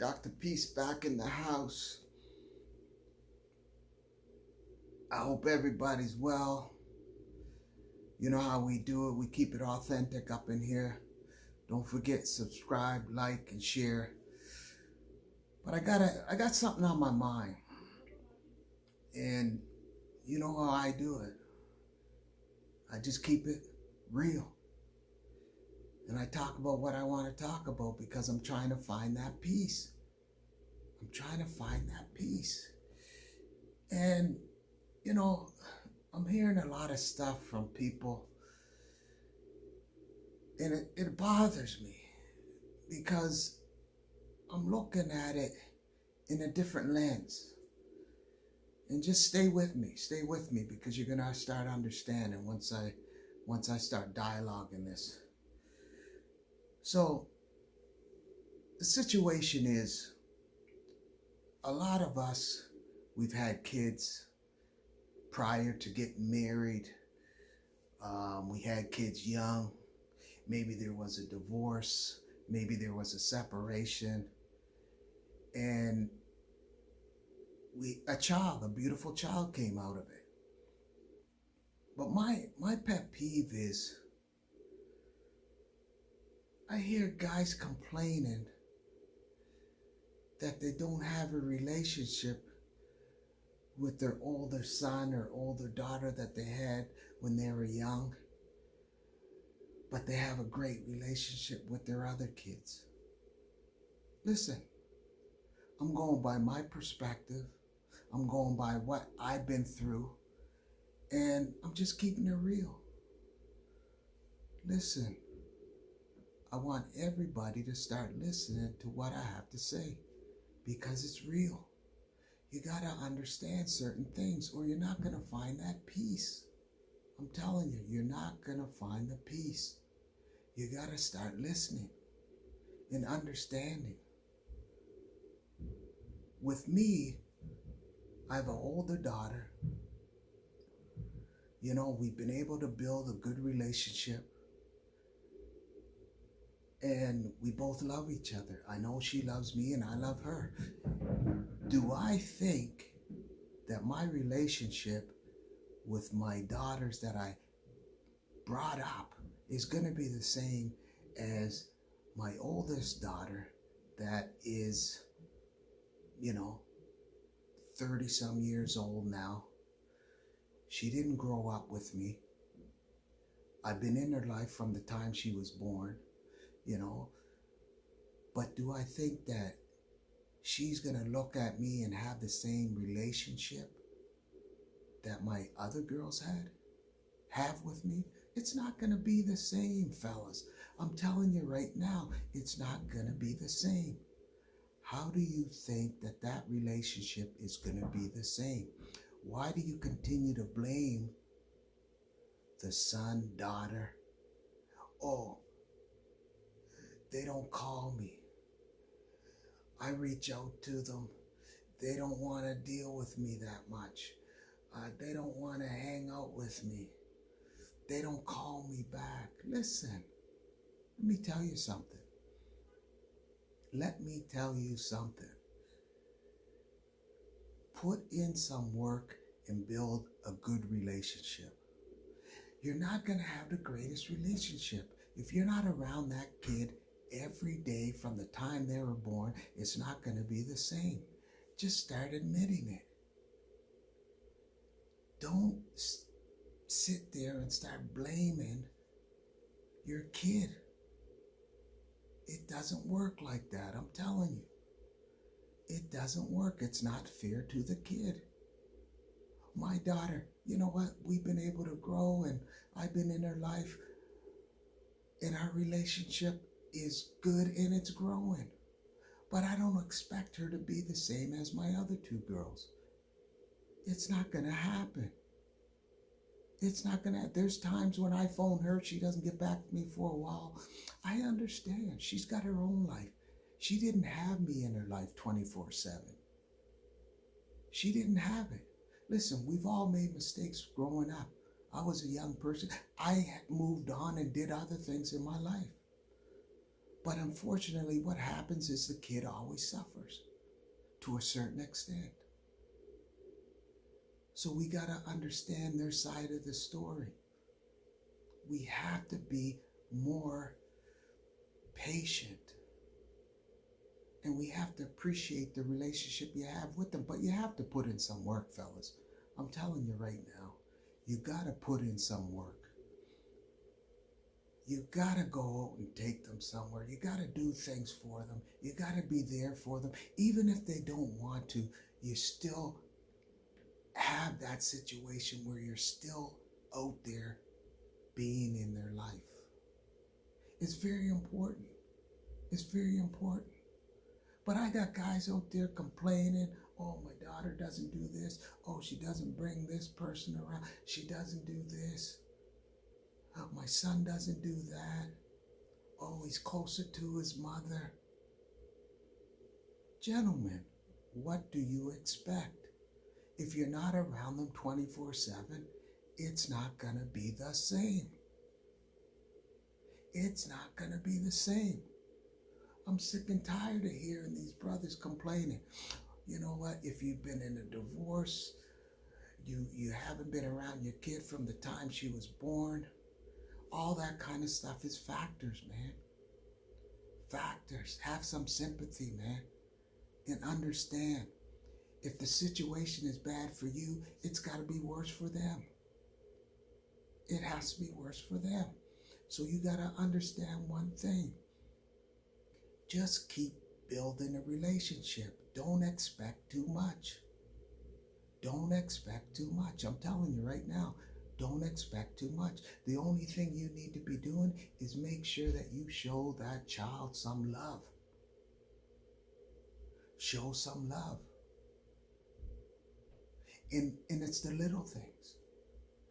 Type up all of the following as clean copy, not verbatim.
Dr. Peace back in the house. I hope everybody's well. You know how we do it. We keep it authentic up in here. Don't forget, subscribe, like, and share. But I got something on my mind. And you know how I do it. I just keep it real. And I talk about what I want to talk about because I'm trying to find that peace. I'm trying to find that peace. And, you know, I'm hearing a lot of stuff from people. And it bothers me because I'm looking at it in a different lens. And just stay with me because you're gonna start understanding once I start dialoguing this. So the situation is, a lot of us, we've had kids prior to getting married. We had kids young. Maybe there was a divorce. Maybe there was a separation. And a beautiful child came out of it. But my pet peeve is, I hear guys complaining that they don't have a relationship with their older son or older daughter that they had when they were young, but they have a great relationship with their other kids. Listen, I'm going by my perspective. I'm going by what I've been through, and I'm just keeping it real. Listen, I want everybody to start listening to what I have to say because it's real. You gotta understand certain things or you're not gonna find that peace. I'm telling you, you're not gonna find the peace. You gotta start listening and understanding. With me, I have an older daughter. You know, we've been able to build a good relationship. And we both love each other. I know she loves me and I love her. Do I think that my relationship with my daughters that I brought up is going to be the same as my oldest daughter that is, 30 some years old now? She didn't grow up with me. I've been in her life from the time she was born. But do I think that she's gonna look at me and have the same relationship that my other girls have with me? It's not gonna be the same, fellas. I'm telling you right now, it's not gonna be the same. How do you think that relationship is gonna be the same? Why do you continue to blame the son, daughter? Oh, they don't call me. I reach out to them. They don't want to deal with me that much. They don't want to hang out with me. They don't call me back. Listen, let me tell you something. Put in some work and build a good relationship. You're not going to have the greatest relationship if you're not around that kid every day from the time they were born. It's not going to be the same. Just start admitting it. Don't sit there and start blaming your kid. It doesn't work like that. I'm telling you. It doesn't work. It's not fair to the kid. My daughter, you know what? We've been able to grow and I've been in her life and our relationship is good and it's growing. But I don't expect her to be the same as my other two girls. It's not going to happen. There's times when I phone her, she doesn't get back to me for a while. I understand. She's got her own life. She didn't have me in her life 24/7. She didn't have it. Listen, we've all made mistakes growing up. I was a young person. I moved on and did other things in my life. But unfortunately, what happens is the kid always suffers to a certain extent. So we got to understand their side of the story. We have to be more patient. And we have to appreciate the relationship you have with them. But you have to put in some work, fellas. I'm telling you right now, you got to put in some work. You got to go out and take them somewhere. You got to do things for them. You got to be there for them. Even if they don't want to, you still have that situation where you're still out there being in their life. It's very important. It's very important. But I got guys out there complaining, oh, my daughter doesn't do this. Oh, she doesn't bring this person around. She doesn't do this. Oh, my son doesn't do that. Oh, he's closer to his mother. Gentlemen, what do you expect? If you're not around them 24/7, it's not going to be the same. It's not going to be the same. I'm sick and tired of hearing these brothers complaining. You know what? If you've been in a divorce, you haven't been around your kid from the time she was born. All that kind of stuff is factors, man. Factors. Have some sympathy, man. And understand, if the situation is bad for you, it's got to be worse for them. It has to be worse for them. So you got to understand one thing. Just keep building a relationship. Don't expect too much. Don't expect too much. I'm telling you right now, don't expect too much. The only thing you need to be doing is make sure that you show that child some love. Show some love. And it's the little things.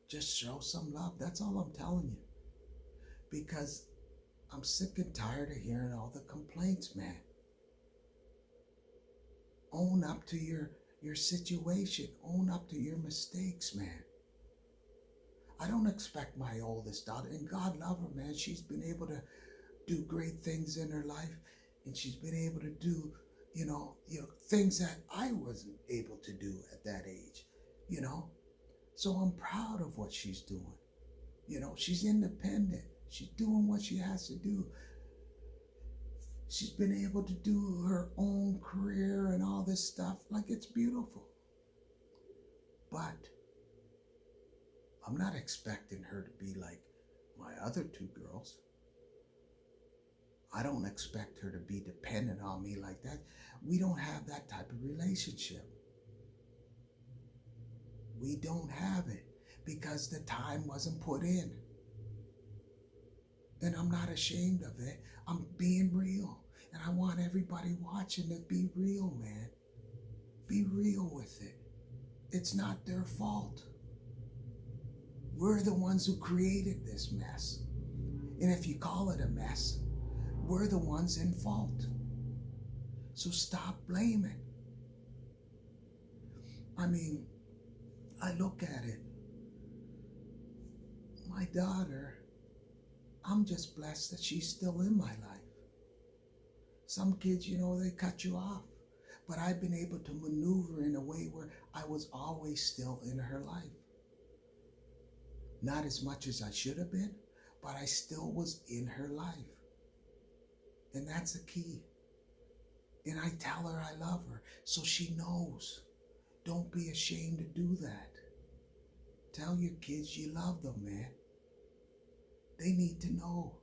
Just show some love. That's all I'm telling you. Because I'm sick and tired of hearing all the complaints, man. Own up to your situation. Own up to your mistakes, man. I don't expect my oldest daughter, and God love her, man. She's been able to do great things in her life, and she's been able to do, things that I wasn't able to do at that age, So I'm proud of what she's doing. She's independent. She's doing what she has to do. She's been able to do her own career and all this stuff. Like, it's beautiful. But I'm not expecting her to be like my other two girls. I don't expect her to be dependent on me like that. We don't have that type of relationship. We don't have it because the time wasn't put in. And I'm not ashamed of it. I'm being real. And I want everybody watching to be real, man. Be real with it. It's not their fault. We're the ones who created this mess. And if you call it a mess, we're the ones in fault. So stop blaming. I look at it. My daughter, I'm just blessed that she's still in my life. Some kids, they cut you off. But I've been able to maneuver in a way where I was always still in her life. Not as much as I should have been, but I still was in her life. And that's the key. And I tell her I love her, so she knows. Don't be ashamed to do that. Tell your kids you love them, man. They need to know.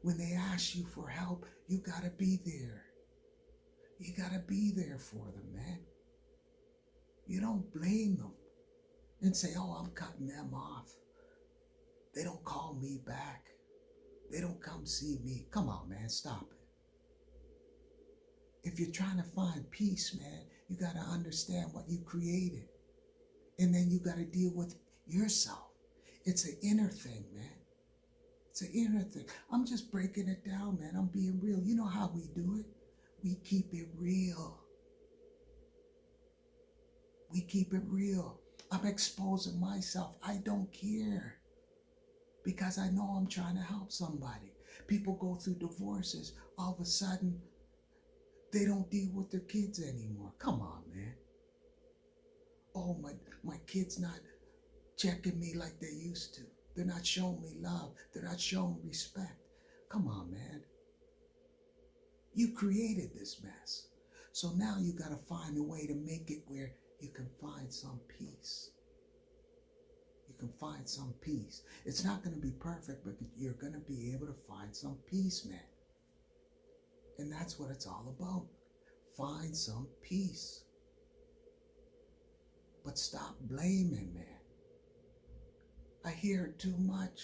When they ask you for help, you gotta be there. You gotta be there for them, man. You don't blame them and say, oh, I'm cutting them off. They don't call me back. They don't come see me. Come on, man, stop it. If you're trying to find peace, man, you gotta understand what you created. And then you gotta deal with yourself. It's an inner thing, man. It's an inner thing. I'm just breaking it down, man. I'm being real. You know how we do it? We keep it real. We keep it real. I'm exposing myself. I don't care. Because I know I'm trying to help somebody. People go through divorces. All of a sudden, they don't deal with their kids anymore. Come on, man. Oh, my kid's not checking me like they used to. They're not showing me love. They're not showing respect. Come on, man. You created this mess. So now you got to find a way to make it where you can find some peace. You can find some peace. It's not going to be perfect, but you're going to be able to find some peace, man. And that's what it's all about. Find some peace. But stop blaming, man. I hear it too much.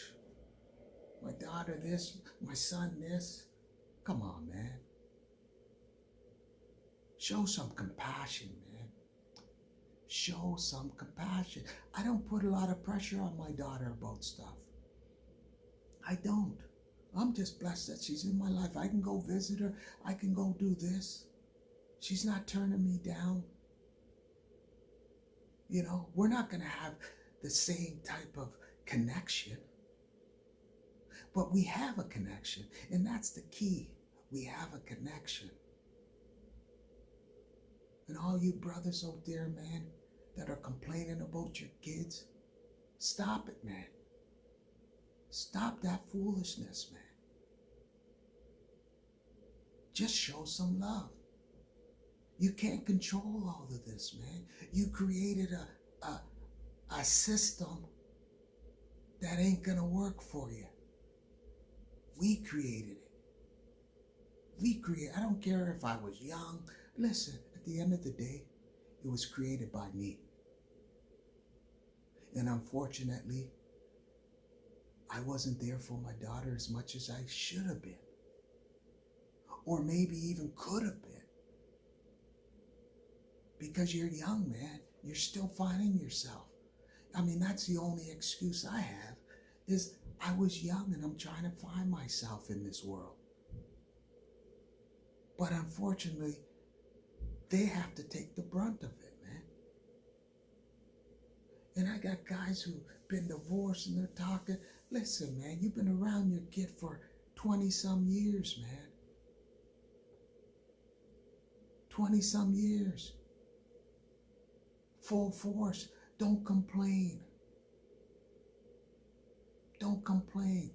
My daughter this, my son this. Come on, man. Show some compassion, man. Show some compassion. I don't put a lot of pressure on my daughter about stuff. I don't. I'm just blessed that she's in my life. I can go visit her. I can go do this. She's not turning me down. You know, we're not going to have the same type of connection. But we have a connection, and that's the key. We have a connection. And all you brothers out there, man, that are complaining about your kids, stop it, man. Stop that foolishness, man. Just show some love. You can't control all of this, man. You created a system that ain't gonna work for you. We created it. I don't care if I was young. Listen, at the end of the day, it was created by me. And unfortunately, I wasn't there for my daughter as much as I should have been. Or maybe even could have been. Because you're young, man. You're still finding yourself. I mean, that's the only excuse I have, is I was young and I'm trying to find myself in this world. But unfortunately, they have to take the brunt of it, man. And I got guys who've been divorced and they're talking, listen, man, you've been around your kid for 20-some years, man. 20-some years. Full force. Don't complain. Don't complain.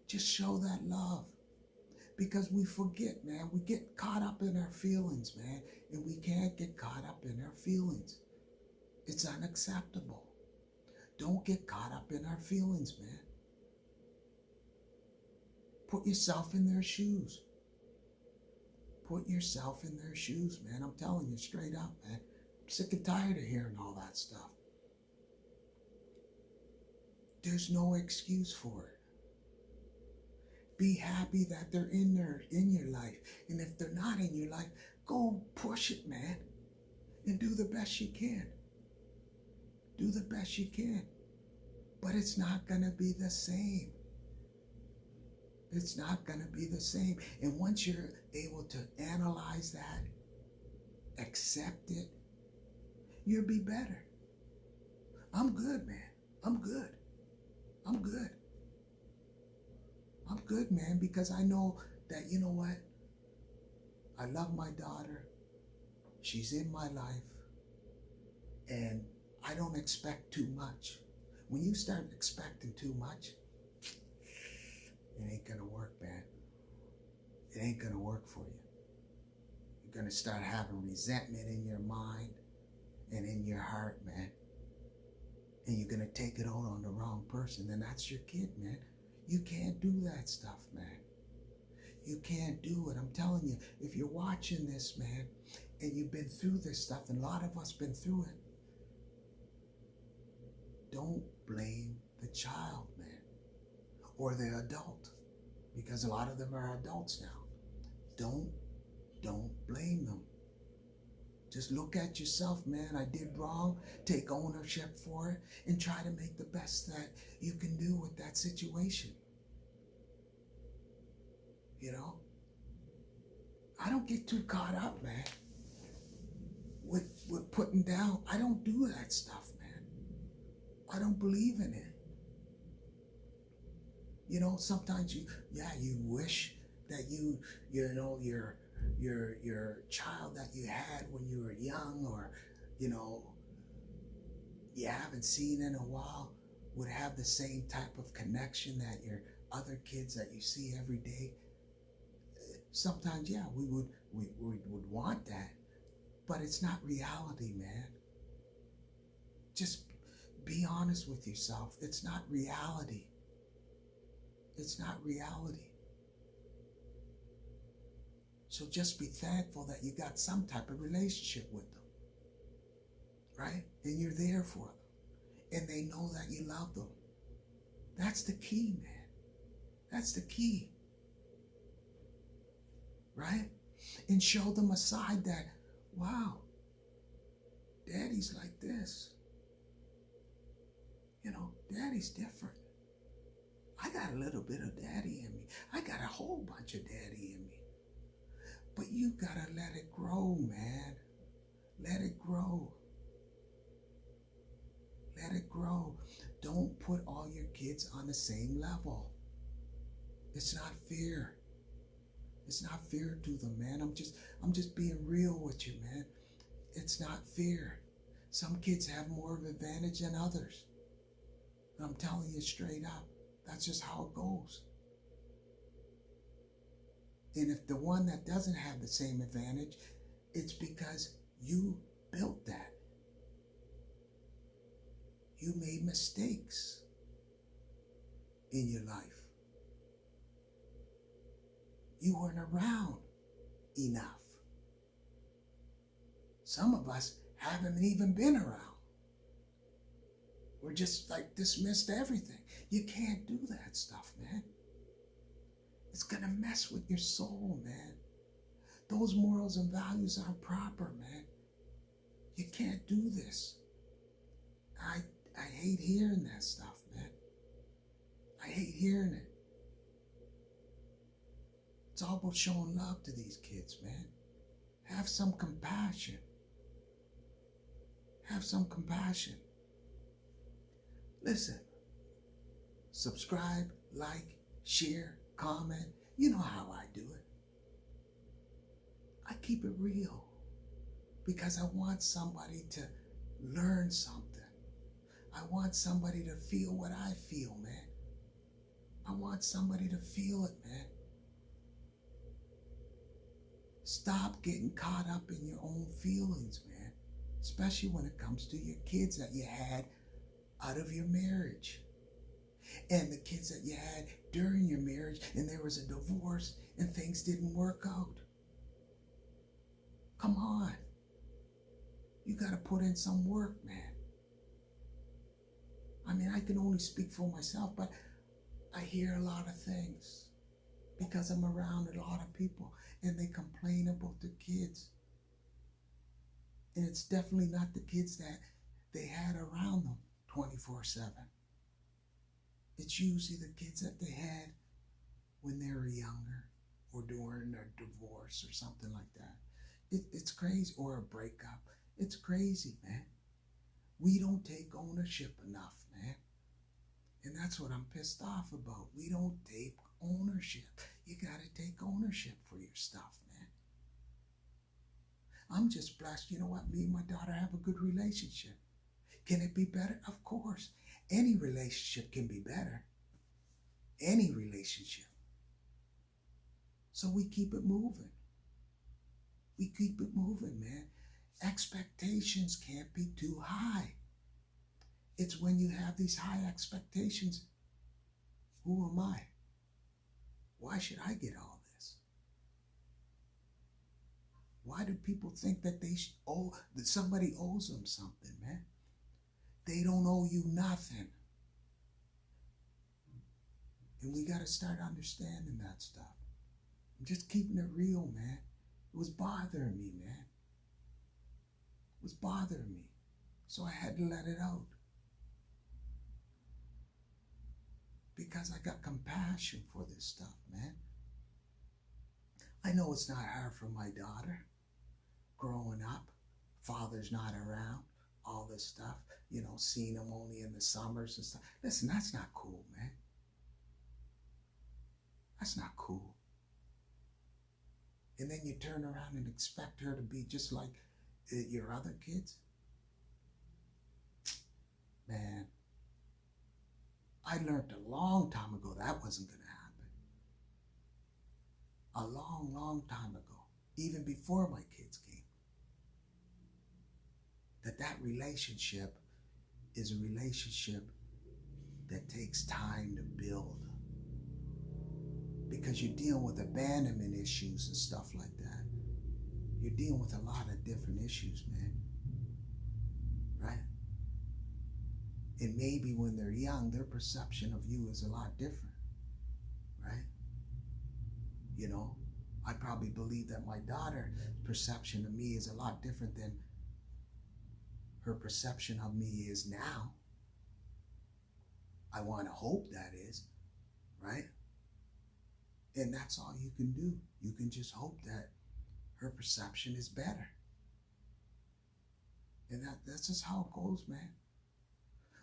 Just show that love. Because we forget, man. We get caught up in our feelings, man. And we can't get caught up in our feelings. It's unacceptable. Don't get caught up in our feelings, man. Put yourself in their shoes. Put yourself in their shoes, man. I'm telling you straight up, man. I'm sick and tired of hearing all that stuff. There's no excuse for it. Be happy that they're in your life. And if they're not in your life, go push it, man. And do the best you can. Do the best you can. But it's not going to be the same. It's not going to be the same. And once you're able to analyze that, accept it, you'll be better. I'm good, man. I'm good. I'm good. I'm good, man, because I know that, you know what? I love my daughter. She's in my life. And I don't expect too much. When you start expecting too much, it ain't gonna work, man. It ain't gonna work for you. You're gonna start having resentment in your mind and in your heart, man. And you're gonna take it out on the wrong person, and that's your kid, man. You can't do that stuff, man. You can't do it. I'm telling you, if you're watching this, man, and you've been through this stuff, and a lot of us been through it, don't blame the child, man, or the adult, because a lot of them are adults now. Don't blame them. Just look at yourself, man. I did wrong. Take ownership for it and try to make the best that you can do with that situation. You know? I don't get too caught up, man, with putting down. I don't do that stuff, man. I don't believe in it. Sometimes you wish that your child that you had when you were young, or you know you haven't seen in a while, would have the same type of connection that your other kids that you see every day. Sometimes, yeah, we would want that, but it's not reality, man. Just be honest with yourself. It's not reality. It's not reality. So just be thankful that you got some type of relationship with them, right? And you're there for them. And they know that you love them. That's the key, man. That's the key, right? And show them a side that, wow, daddy's like this. Daddy's different. I got a little bit of daddy in me. I got a whole bunch of daddy in me. But you gotta let it grow, man. Let it grow. Let it grow. Don't put all your kids on the same level. It's not fair. It's not fair to them, man. I'm just being real with you, man. It's not fair. Some kids have more of an advantage than others. I'm telling you straight up. That's just how it goes. And if the one that doesn't have the same advantage, it's because you built that. You made mistakes in your life. You weren't around enough. Some of us haven't even been around. We're just like dismissed everything. You can't do that stuff, man. It's gonna mess with your soul, man. Those morals and values aren't proper, man. You can't do this. I hate hearing that stuff, man. I hate hearing it. It's all about showing love to these kids, man. Have some compassion. Have some compassion. Listen, subscribe, like, share, comment. You know how I do it. I keep it real because I want somebody to learn something. I want somebody to feel what I feel, man. I want somebody to feel it, man. Stop getting caught up in your own feelings, man. Especially when it comes to your kids that you had out of your marriage. And the kids that you had during your marriage, and there was a divorce and things didn't work out. Come on. You got to put in some work, man. I mean, I can only speak for myself, but I hear a lot of things because I'm around a lot of people and they complain about the kids. And it's definitely not the kids that they had around them 24/7. It's usually the kids that they had when they were younger or during their divorce or something like that. It's crazy, or a breakup. It's crazy, man. We don't take ownership enough, man. And that's what I'm pissed off about. We don't take ownership. You got to take ownership for your stuff, man. I'm just blessed. You know what? Me and my daughter have a good relationship. Can it be better? Of course. Any relationship can be better. Any relationship. So we keep it moving. We keep it moving, man. Expectations can't be too high. It's when you have these high expectations, who am I? Why should I get all this? Why do people think that that somebody owes them something, man? They don't owe you nothing. And we got to start understanding that stuff. I'm just keeping it real, man. It was bothering me, man. It was bothering me. So I had to let it out. Because I got compassion for this stuff, man. I know it's not hard for my daughter growing up. Father's not around, all this stuff. Seeing him only in the summers and stuff. Listen, that's not cool, man. That's not cool. And then you turn around and expect her to be just like your other kids? Man, I learned a long time ago that wasn't going to happen. A long, long time ago, even before my kids came. That relationship is a relationship that takes time to build. Because you're dealing with abandonment issues and stuff like that. You're dealing with a lot of different issues, man. Right? And maybe when they're young, their perception of you is a lot different. Right? You know, I probably believe that my daughter's perception of me is a lot different than her perception of me is now. I want to hope that is, right? And that's all you can do. You can just hope that her perception is better. And that's just how it goes, man.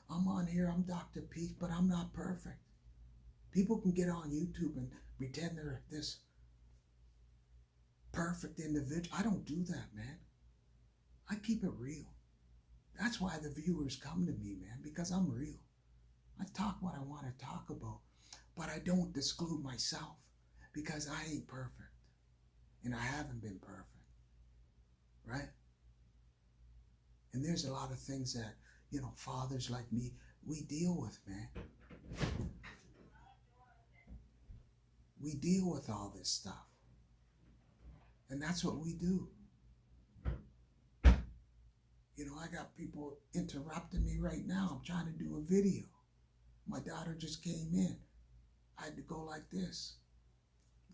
I'm on here, I'm Dr. Peace, but I'm not perfect. People can get on YouTube and pretend they're this perfect individual. I don't do that, man. I keep it real. That's why the viewers come to me, man, because I'm real. I talk what I want to talk about, but I don't exclude myself because I ain't perfect. And I haven't been perfect, right? And there's a lot of things that, you know, fathers like me, we deal with, man. We deal with all this stuff. And that's what we do. You know, I got people interrupting me right now. I'm trying to do a video. My daughter just came in. I had to go like this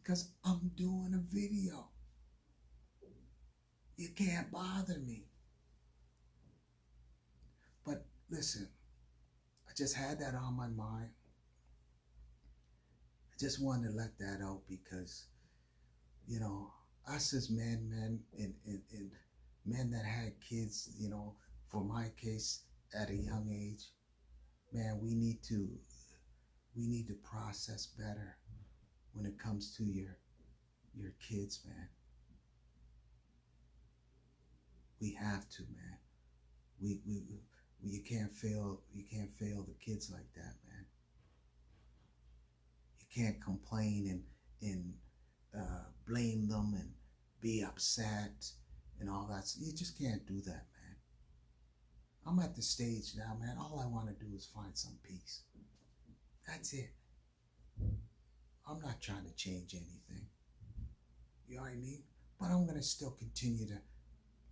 because I'm doing a video. You can't bother me. But listen, I just had that on my mind. I just wanted to let that out because, you know, us as men, and men that had kids, you know, for my case, at a young age, man, we need to process better when it comes to your kids, man. We have to, man. You can't fail the kids like that, man. You can't complain and blame them and be upset and all that. You just can't do that, man. I'm at the stage now, man. All I want to do is find some peace. That's it. I'm not trying to change anything. You know what I mean? But I'm going to still continue to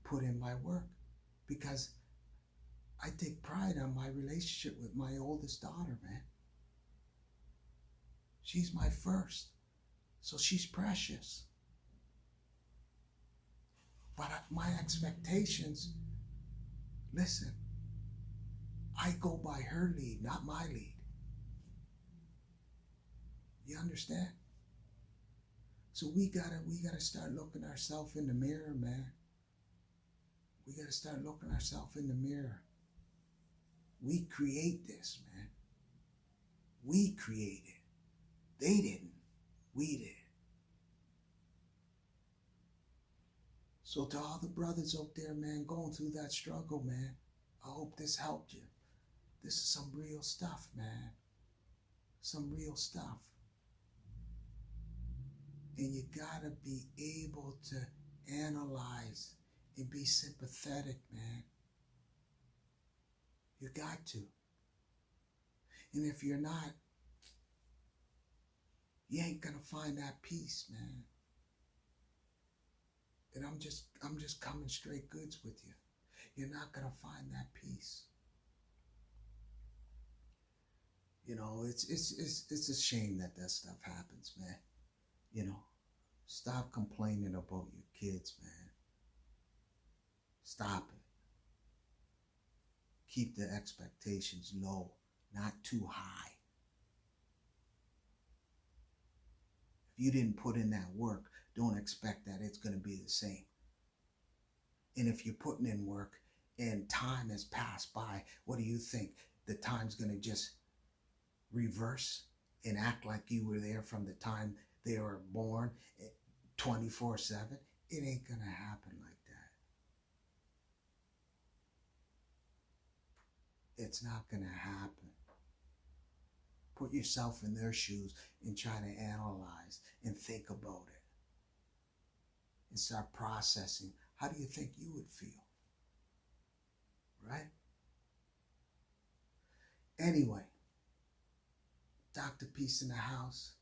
put in my work because I take pride on my relationship with my oldest daughter, man. She's my first, so she's precious. But my expectations, listen, I go by her lead, not my lead. You understand? So we gotta start looking ourselves in the mirror, man. We gotta start looking ourselves in the mirror. We create this, man. We create it. They didn't. We did. So to all the brothers out there, man, going through that struggle, man, I hope this helped you. This is some real stuff, man. Some real stuff. And you gotta be able to analyze and be sympathetic, man. You got to. And if you're not, you ain't gonna find that peace, man. And I'm just coming straight goods with you. You're not gonna find that peace. You know, it's a shame that stuff happens, man. You know, stop complaining about your kids, man. Stop it. Keep the expectations low, not too high. If you didn't put in that work, don't expect that it's going to be the same. And if you're putting in work and time has passed by, what do you think? The time's going to just reverse and act like you were there from the time they were born 24/7. It ain't gonna happen like that. It's not gonna happen. Put yourself in their shoes and try to analyze and think about it and start processing. How do you think you would feel? Right? Anyway, Dr. Peace in the house.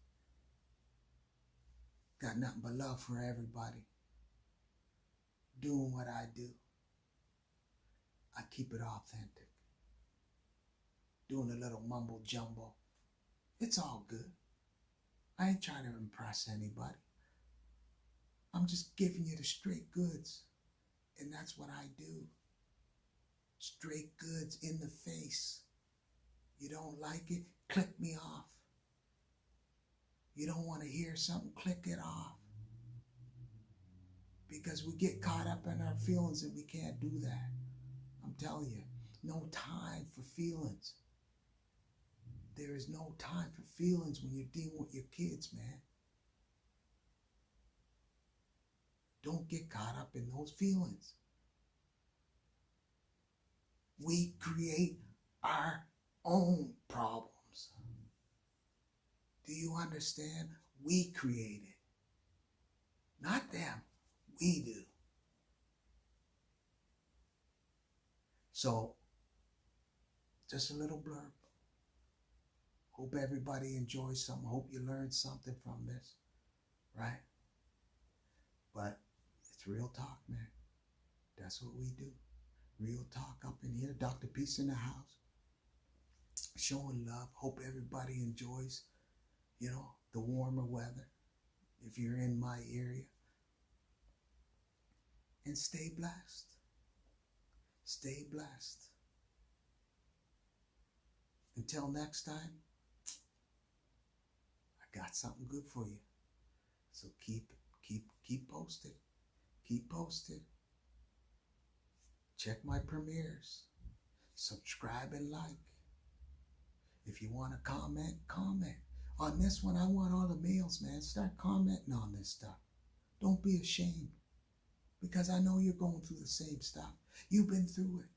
Got nothing but love for everybody. Doing what I do. I keep it authentic. Doing a little mumble jumbo. It's all good. I ain't trying to impress anybody. I'm just giving you the straight goods. And that's what I do. Straight goods in the face. You don't like it? Click me off. You don't want to hear something? Click it off. Because we get caught up in our feelings and we can't do that. I'm telling you, no time for feelings. There is no time for feelings when you're dealing with your kids, man. Don't get caught up in those feelings. We create our own problems. Do you understand? We create it. Not them. We do. So, just a little blurb. Hope everybody enjoys something. Hope you learned something from this. Right? But it's real talk, man. That's what we do. Real talk up in here. Dr. Peace in the house. Showing love. Hope everybody enjoys, the warmer weather. If you're in my area. And stay blessed. Stay blessed. Until next time, I got something good for you. So keep posted. Keep posted. Check my premieres. Subscribe and like. If you want to comment, comment. On this one, I want all the males, man. Start commenting on this stuff. Don't be ashamed. Because I know you're going through the same stuff. You've been through it.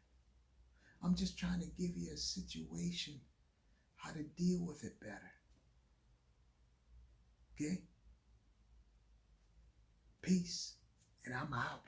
I'm just trying to give you a situation, how to deal with it better. Okay? Peace. And I'm out.